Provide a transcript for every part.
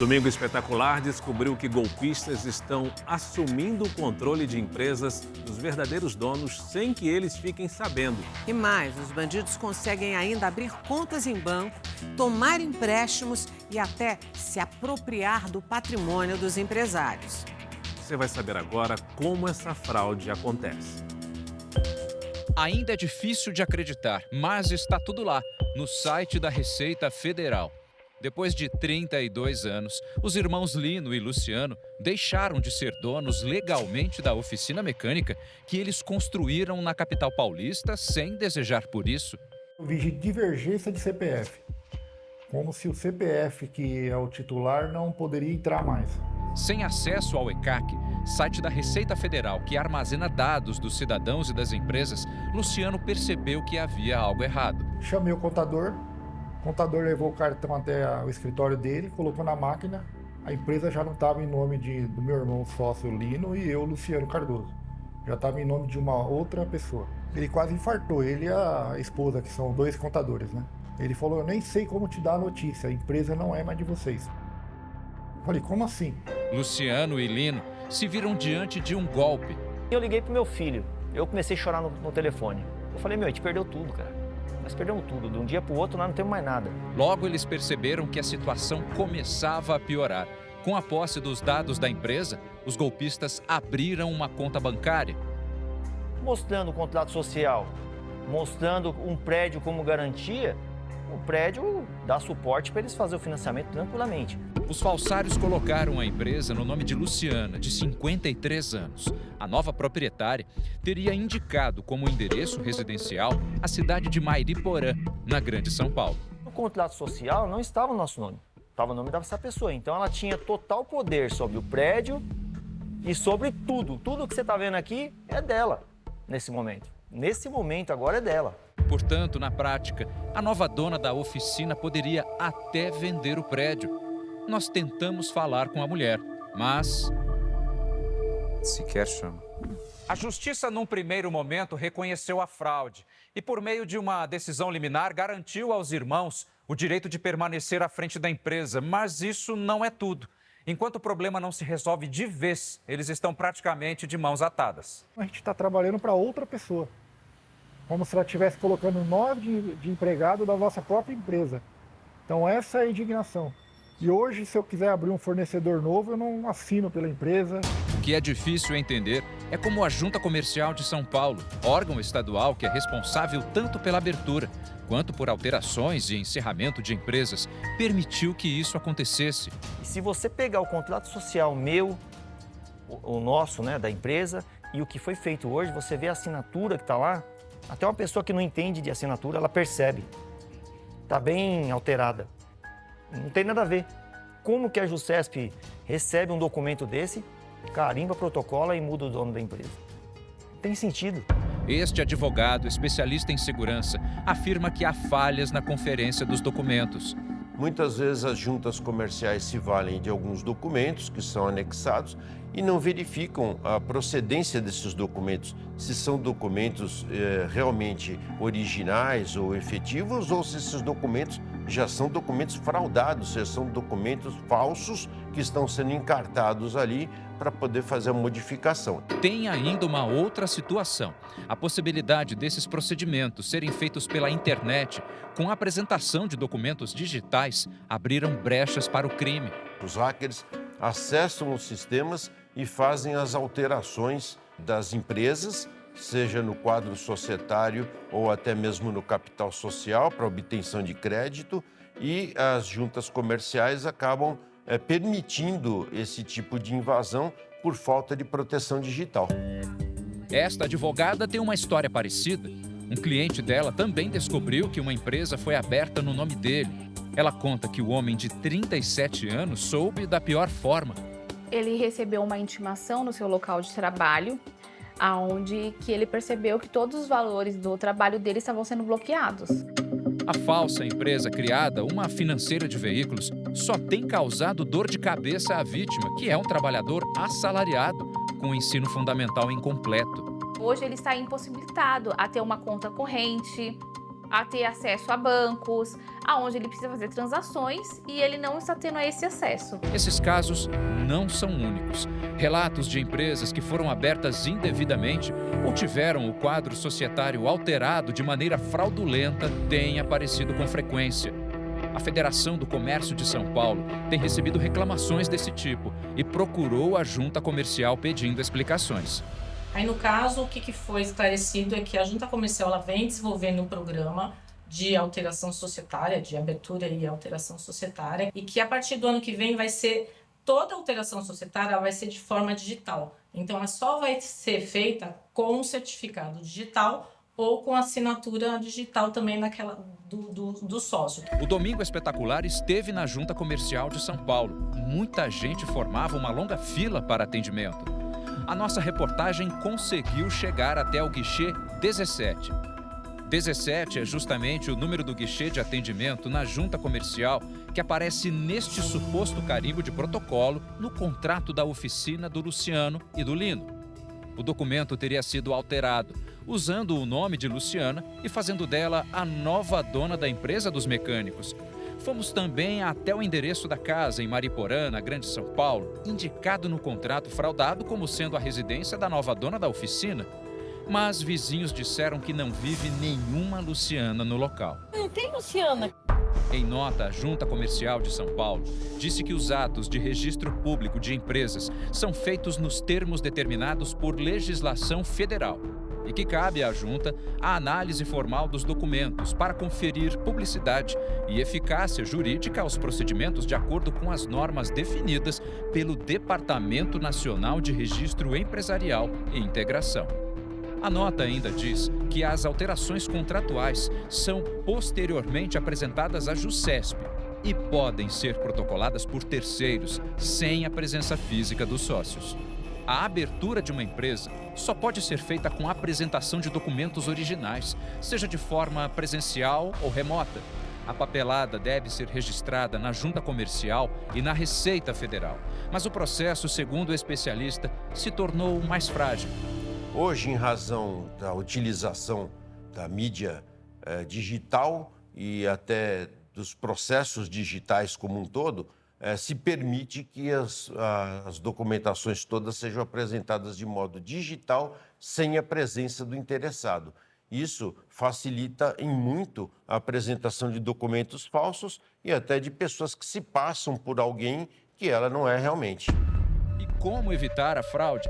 Domingo Espetacular descobriu que golpistas estão assumindo o controle de empresas dos verdadeiros donos sem que eles fiquem sabendo. E mais, os bandidos conseguem ainda abrir contas em banco, tomar empréstimos e até se apropriar do patrimônio dos empresários. Você vai saber agora como essa fraude acontece. Ainda é difícil de acreditar, mas está tudo lá, no site da Receita Federal. Depois de 32 anos, os irmãos Lino e Luciano deixaram de ser donos legalmente da oficina mecânica que eles construíram na capital paulista sem desejar por isso. Eu vi divergência de CPF, como se o CPF, que é o titular, não poderia entrar mais. Sem acesso ao ECAC, site da Receita Federal que armazena dados dos cidadãos e das empresas, Luciano percebeu que havia algo errado. Chamei o contador levou o cartão até o escritório dele, colocou na máquina. A empresa já não estava em nome do meu irmão sócio Lino e eu, Luciano Cardoso. Já estava em nome de uma outra pessoa. Ele quase infartou, ele e a esposa, que são dois contadores, né? Ele falou, eu nem sei como te dar a notícia, a empresa não é mais de vocês. Eu falei, como assim? Luciano e Lino se viram diante de um golpe. Eu liguei pro meu filho, eu comecei a chorar no telefone. Eu falei, a gente perdeu tudo, cara. Nós perdemos tudo, de um dia para o outro nós não temos mais nada. Logo eles perceberam que a situação começava a piorar. Com a posse dos dados da empresa, os golpistas abriram uma conta bancária. Mostrando o contrato social, mostrando um prédio como garantia, o prédio dá suporte para eles fazerem o financiamento tranquilamente. Os falsários colocaram a empresa no nome de Luciana, de 53 anos. A nova proprietária teria indicado como endereço residencial a cidade de Mairiporã, na Grande São Paulo. O contrato social não estava no nosso nome, estava o nome dessa pessoa. Então ela tinha total poder sobre o prédio e sobre tudo. Tudo que você está vendo aqui é dela nesse momento. Nesse momento agora é dela. Portanto, na prática, a nova dona da oficina poderia até vender o prédio. Nós tentamos falar com a mulher, mas sequer chama. A justiça, num primeiro momento, reconheceu a fraude e, por meio de uma decisão liminar, garantiu aos irmãos o direito de permanecer à frente da empresa. Mas isso não é tudo. Enquanto o problema não se resolve de vez, eles estão praticamente de mãos atadas. A gente está trabalhando para outra pessoa, como se ela estivesse colocando nós de empregado da nossa própria empresa. Então essa é a indignação. E hoje, se eu quiser abrir um fornecedor novo, eu não assino pela empresa. O que é difícil entender é como a Junta Comercial de São Paulo, órgão estadual que é responsável tanto pela abertura quanto por alterações e encerramento de empresas, permitiu que isso acontecesse. E se você pegar o contrato social meu, o nosso, né, da empresa, e o que foi feito hoje, você vê a assinatura que está lá, até uma pessoa que não entende de assinatura, ela percebe. Está bem alterada. Não tem nada a ver. Como que a Jusesp recebe um documento desse, carimba, protocola e muda o dono da empresa? Não tem sentido. Este advogado, especialista em segurança, afirma que há falhas na conferência dos documentos. Muitas vezes as juntas comerciais se valem de alguns documentos que são anexados e não verificam a procedência desses documentos, se são documentos realmente originais ou efetivos ou se esses documentos já são documentos fraudados, se são documentos falsos que estão sendo encartados ali para poder fazer a modificação. Tem ainda uma outra situação, a possibilidade desses procedimentos serem feitos pela internet, com a apresentação de documentos digitais, abriram brechas para o crime. Os hackers acessam os sistemas e fazem as alterações das empresas, seja no quadro societário ou até mesmo no capital social para obtenção de crédito, e as juntas comerciais acabam permitindo esse tipo de invasão por falta de proteção digital. Esta advogada tem uma história parecida. Um cliente dela também descobriu que uma empresa foi aberta no nome dele. Ela conta que o homem de 37 anos soube da pior forma. Ele recebeu uma intimação no seu local de trabalho, aonde que ele percebeu que todos os valores do trabalho dele estavam sendo bloqueados. A falsa empresa criada, uma financeira de veículos, só tem causado dor de cabeça à vítima, que é um trabalhador assalariado, com ensino fundamental incompleto. Hoje ele está impossibilitado a ter uma conta corrente, a ter acesso a bancos, aonde ele precisa fazer transações e ele não está tendo esse acesso. Esses casos não são únicos. Relatos de empresas que foram abertas indevidamente ou tiveram o quadro societário alterado de maneira fraudulenta têm aparecido com frequência. A Federação do Comércio de São Paulo tem recebido reclamações desse tipo e procurou a Junta Comercial pedindo explicações. Aí, no caso, o que foi esclarecido é que a Junta Comercial ela vem desenvolvendo um programa de alteração societária, de abertura e alteração societária, e que a partir do ano que vem vai ser, toda alteração societária vai ser de forma digital. Então, ela só vai ser feita com um certificado digital ou com assinatura digital também do sócio. O Domingo Espetacular esteve na Junta Comercial de São Paulo. Muita gente formava uma longa fila para atendimento. A nossa reportagem conseguiu chegar até o guichê 17. 17 é justamente o número do guichê de atendimento na Junta Comercial que aparece neste suposto carimbo de protocolo no contrato da oficina do Luciano e do Lino. O documento teria sido alterado, usando o nome de Luciana e fazendo dela a nova dona da empresa dos mecânicos. Fomos também até o endereço da casa em Mariporã, na Grande São Paulo, indicado no contrato fraudado como sendo a residência da nova dona da oficina. Mas vizinhos disseram que não vive nenhuma Luciana no local. Não tem Luciana. Em nota, a Junta Comercial de São Paulo disse que os atos de registro público de empresas são feitos nos termos determinados por legislação federal e que cabe à Junta a análise formal dos documentos para conferir publicidade e eficácia jurídica aos procedimentos de acordo com as normas definidas pelo Departamento Nacional de Registro Empresarial e Integração. A nota ainda diz que as alterações contratuais são posteriormente apresentadas à JUSESP e podem ser protocoladas por terceiros, sem a presença física dos sócios. A abertura de uma empresa só pode ser feita com a apresentação de documentos originais, seja de forma presencial ou remota. A papelada deve ser registrada na Junta Comercial e na Receita Federal. Mas o processo, segundo o especialista, se tornou mais frágil. Hoje, em razão da utilização da mídia digital e até dos processos digitais como um todo, se permite que as documentações todas sejam apresentadas de modo digital, sem a presença do interessado. Isso facilita em muito a apresentação de documentos falsos e até de pessoas que se passam por alguém que ela não é realmente. E como evitar a fraude?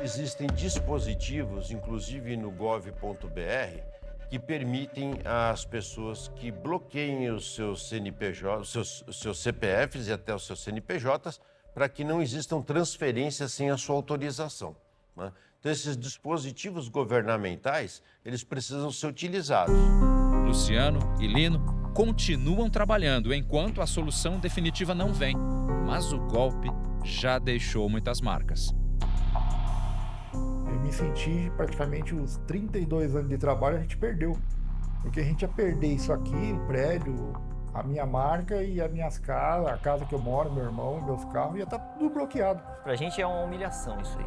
Existem dispositivos, inclusive no gov.br, que permitem às pessoas que bloqueiem os seus CNPJ, os seus CPFs e até os seus CNPJs, para que não existam transferências sem a sua autorização, né? Então, esses dispositivos governamentais, eles precisam ser utilizados. Luciano e Lino continuam trabalhando enquanto a solução definitiva não vem, mas o golpe já deixou muitas marcas. Eu me senti praticamente os 32 anos de trabalho a gente perdeu. Porque a gente ia perder isso aqui, o prédio, a minha marca e as minhas casas, a casa que eu moro, meu irmão, meus carros, ia estar tudo bloqueado. Pra gente é uma humilhação isso aí.